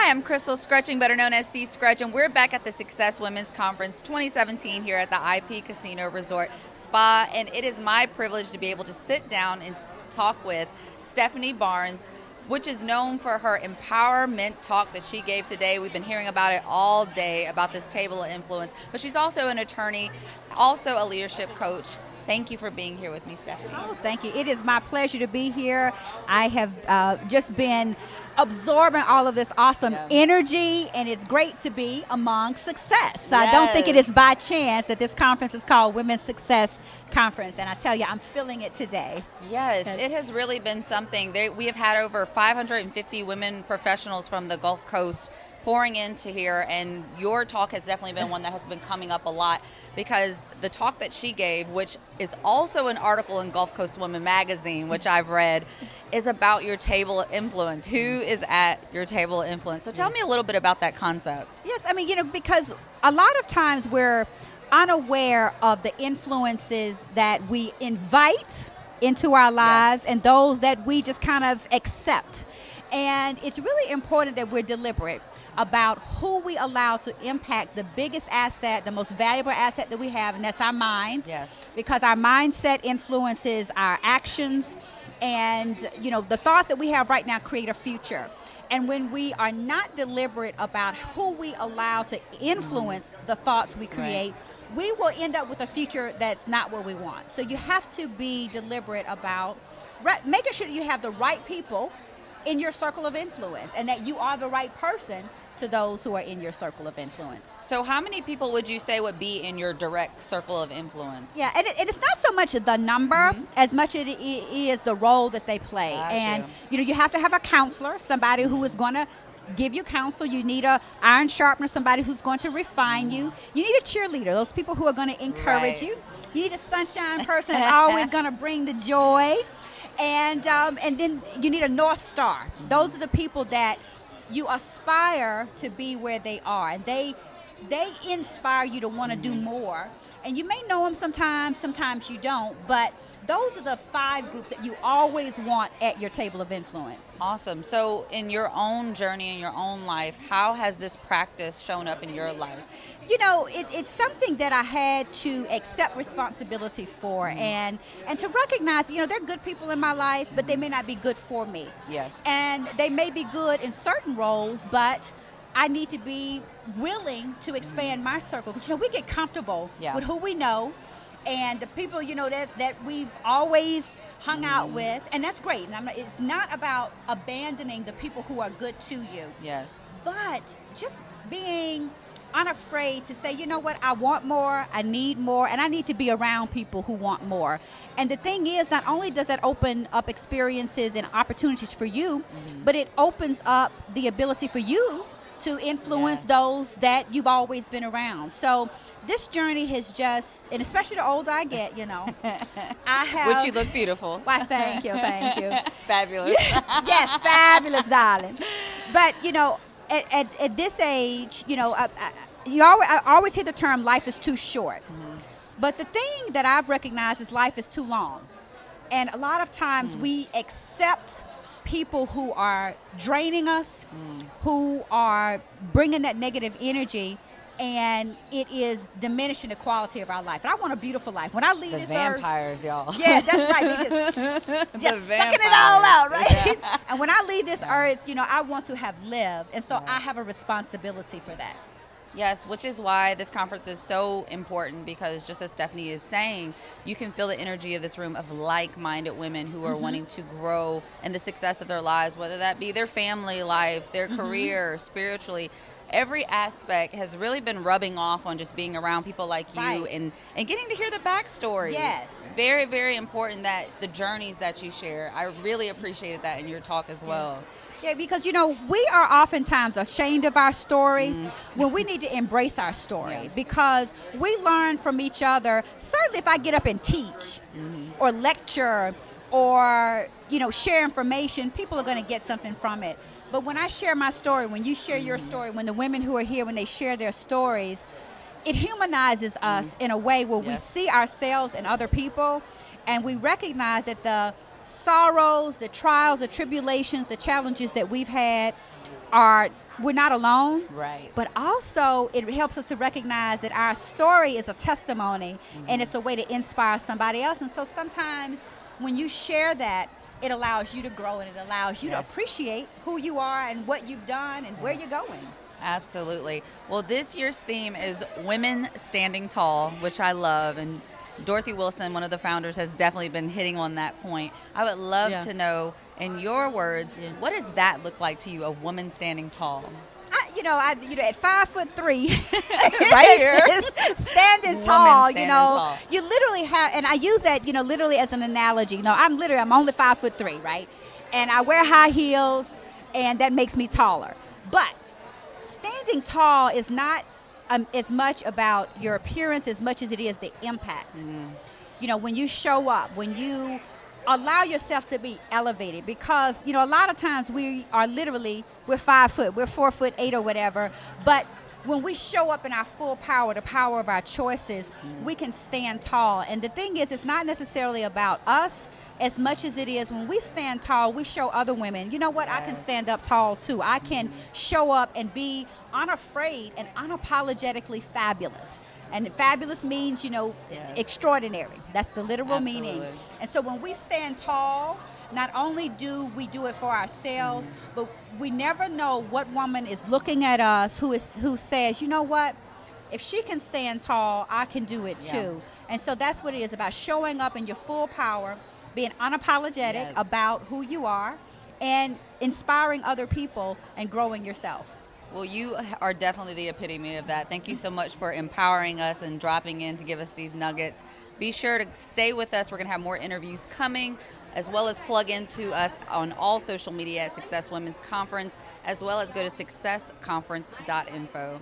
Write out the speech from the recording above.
am Crystal Scrutching, better known as C Scrutch, and we're back at the Success Women's Conference 2017 here at the IP Casino Resort Spa, and it is my privilege to be able to sit down and talk with Stephanie Barnes, which is known for her empowerment talk that she gave today. We've been hearing about it all day, about this table of influence, but she's also an attorney, also a leadership coach. Thank you for being here with me, Stephanie. Oh, thank you. It is my pleasure to be here. I have just been absorbing all of this awesome energy, and it's great to be among success. I don't think it is by chance that this conference is called Women's Success Conference, and I tell you, I'm feeling it today. Yes, it has really been something. We have had over 550 women professionals from the Gulf Coast pouring into here, and your talk has definitely been one that has been coming up a lot, because the talk that she gave, which is also an article in Gulf Coast Women magazine, which I've read, is about your table of influence. Who is at your table of influence? So tell me a little bit about that concept. Yes, I mean, because a lot of times we're unaware of the influences that we invite into our lives and those that we just kind of accept. And it's really important that we're deliberate about who we allow to impact the biggest asset, the most valuable asset that we have, and that's our mind. Yes. Because our mindset influences our actions, and the thoughts that we have right now create a future. And when we are not deliberate about who we allow to influence the thoughts we create, we will end up with a future that's not what we want. So you have to be deliberate about making sure that you have the right people in your circle of influence, and that you are the right person to those who are in your circle of influence. So how many people would you say would be in your direct circle of influence? Yeah, and it's not so much the number as much as it is the role that they play. And you have to have a counselor, somebody who is going to give you counsel. You need a iron sharpener, somebody who's going to refine you. You need a cheerleader, those people who are going to encourage you. You need a sunshine person that's always going to bring the joy. And then you need a North Star. Those are the people that you aspire to be where they are. And they inspire you to want to do more. And you may know them sometimes you don't, but those are the 5 groups that you always want at your table of influence. Awesome. So in your own journey, in your own life, how has this practice shown up in your life? It's something that I had to accept responsibility for, and to recognize, there are good people in my life, but they may not be good for me. Yes. And they may be good in certain roles, but I need to be willing to expand my circle. Because, we get comfortable with who we know and the people, that we've always hung out with. And that's great. And it's not about abandoning the people who are good to you. Yes. But just being unafraid to say, I want more, I need more, and I need to be around people who want more. And the thing is, not only does that open up experiences and opportunities for you, but it opens up the ability for you to influence those that you've always been around. So this journey has just, and especially the older I get, I have. Which you look beautiful. Why, thank you. Fabulous. Yes, fabulous, darling. But, at this age, I always hear the term life is too short. But the thing that I've recognized is life is too long. And a lot of times we accept people who are draining us, who are bringing that negative energy, and it is diminishing the quality of our life. And I want a beautiful life. When I leave this vampires, y'all. Yeah, that's right. They just sucking it all out, right? Yeah. And when I leave this earth, I want to have lived. And so I have a responsibility for that. Yes, which is why this conference is so important, because just as Stephanie is saying, you can feel the energy of this room of like-minded women who are wanting to grow in the success of their lives, whether that be their family life, their career, spiritually. Every aspect has really been rubbing off on just being around people like you and getting to hear the backstories. Yes. Very, very important that the journeys that you share. I really appreciated that in your talk as well. Yeah, because, we are oftentimes ashamed of our story when we need to embrace our story, because we learn from each other. Certainly if I get up and teach or lecture or, share information, people are going to get something from it. But when I share my story, when you share your story, when the women who are here, when they share their stories, it humanizes us in a way where we see ourselves and other people, and we recognize that the sorrows, the trials, the tribulations, the challenges that we've had are we're not alone. Right. But also it helps us to recognize that our story is a testimony and it's a way to inspire somebody else. And so sometimes when you share that, it allows you to grow and it allows you to appreciate who you are and what you've done and where you're going. Absolutely. Well, this year's theme is Women Standing Tall, which I love. And Dorothy Wilson, one of the founders, has definitely been hitting on that point. I would love to know, in your words, what does that look like to you, a woman standing tall? At 5'3", right here, standing tall. You literally have, and I use that, literally as an analogy. I'm only 5'3", right? And I wear high heels, and that makes me taller. But standing tall is not as much about your appearance as much as it is the impact. When you show up, when you allow yourself to be elevated, because a lot of times we're 5 foot, we're 4'8" or whatever, but when we show up in our full power, the power of our choices, we can stand tall. And the thing is, it's not necessarily about us as much as it is when we stand tall, we show other women, you know what, I can stand up tall too. I can show up and be unafraid and unapologetically fabulous. And fabulous means, extraordinary. That's the literal meaning. And so when we stand tall, not only do we do it for ourselves, but we never know what woman is looking at us who says, you know what, if she can stand tall, I can do it too. And so that's what it is about, showing up in your full power, being unapologetic about who you are, and inspiring other people and growing yourself. Well, you are definitely the epitome of that. Thank you so much for empowering us and dropping in to give us these nuggets. Be sure to stay with us. We're going to have more interviews coming, as well as plug into us on all social media at Success Women's Conference, as well as go to successconference.info.